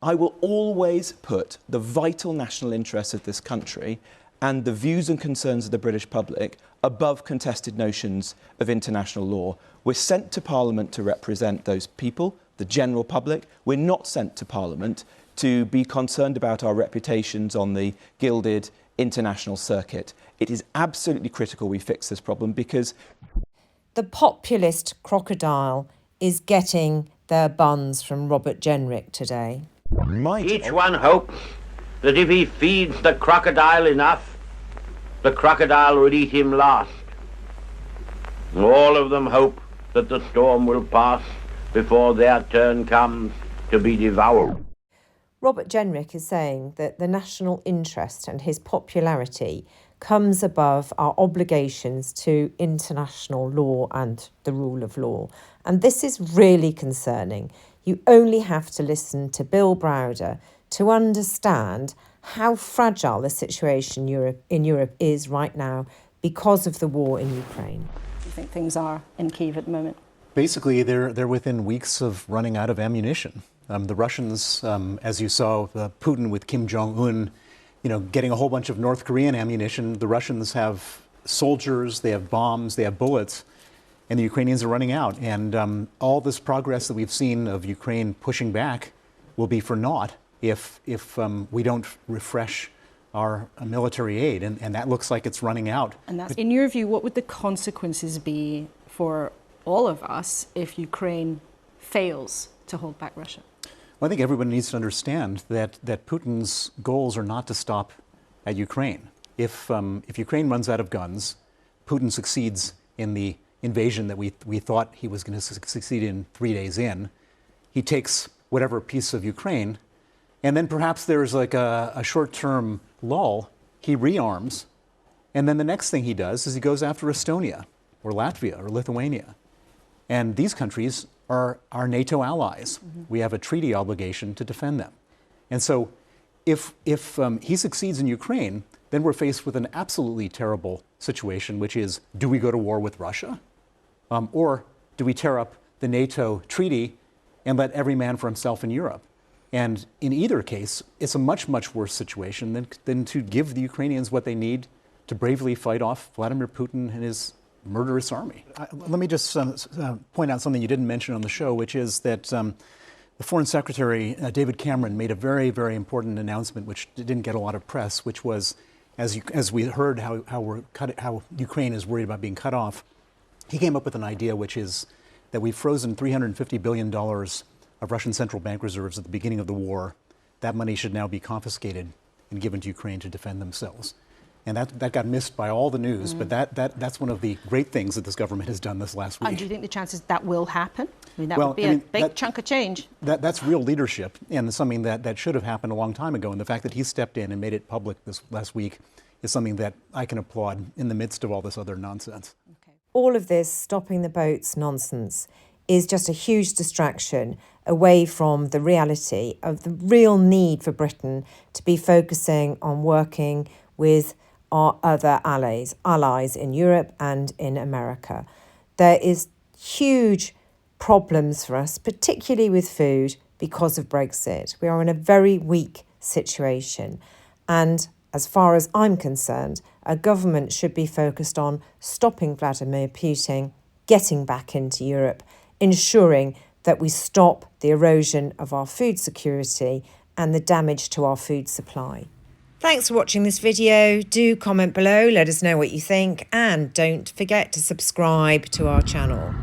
I will always put the vital national interests of this country and the views and concerns of the British public above contested notions of international law. We're sent to Parliament to represent those people, the general public. We're not sent to Parliament to be concerned about our reputations on the gilded international circuit. It is absolutely critical we fix this problem because the populist crocodile is getting their buns from Robert Jenrick today. Each one hopes that if he feeds the crocodile enough, the crocodile will eat him last. All of them hope that the storm will pass before their turn comes to be devoured. Robert Jenrick is saying that the national interest and his popularity comes above our obligations to international law and the rule of law. And this is really concerning. You only have to listen to Bill Browder to understand how fragile the situation in Europe is right now because of the war in Ukraine. Do you think things are in Kyiv at the moment? Basically, they're within weeks of running out of ammunition. The Russians, as you saw, Putin with Kim Jong-un, getting a whole bunch of North Korean ammunition. The Russians have soldiers, they have bombs, they have bullets, and the Ukrainians are running out. And all this progress that we've seen of Ukraine pushing back will be for naught if we don't refresh our military aid, and that looks like it's running out. And that's, in your view, what would the consequences be for all of us if Ukraine fails to hold back Russia? Well, I think everybody needs to understand that Putin's goals are not to stop at Ukraine. If Ukraine runs out of guns, Putin succeeds in the invasion that we thought he was going to succeed in 3 days in. He takes whatever piece of Ukraine, and then perhaps there's like a short-term lull. He rearms, and then the next thing he does is he goes after Estonia or Latvia or Lithuania. And these countries are our NATO allies. Mm-hmm. We have a treaty obligation to defend them. And so if he succeeds in Ukraine, then we're faced with an absolutely terrible situation, which is, do we go to war with Russia? Or do we tear up the NATO treaty and let every man for himself in Europe? And in either case, it's a much, much worse situation than to give the Ukrainians what they need to bravely fight off Vladimir Putin and his murderous army. Let me just point out something you didn't mention on the show, which is that the Foreign Secretary, David Cameron, made a very, very important announcement which didn't get a lot of press, which was, as we heard how Ukraine is worried about being cut off, he came up with an idea, which is that we've frozen $350 billion of Russian central bank reserves at the beginning of the war. That money should now be confiscated and given to Ukraine to defend themselves. And that got missed by all the news, but that's one of the great things that this government has done this last week. And do you think the chances that will happen? I mean, that would be a big chunk of change. That's real leadership, and something that should have happened a long time ago. And the fact that he stepped in and made it public this last week is something that I can applaud in the midst of all this other nonsense. Okay. All of this stopping the boats nonsense is just a huge distraction away from the reality of the real need for Britain to be focusing on working with our other allies in Europe and in America. There is huge problems for us, particularly with food, because of Brexit. We are in a very weak situation. And as far as I'm concerned, a government should be focused on stopping Vladimir Putin getting back into Europe, ensuring that we stop the erosion of our food security and the damage to our food supply. Thanks for watching this video. Do comment below, let us know what you think, and don't forget to subscribe to our channel.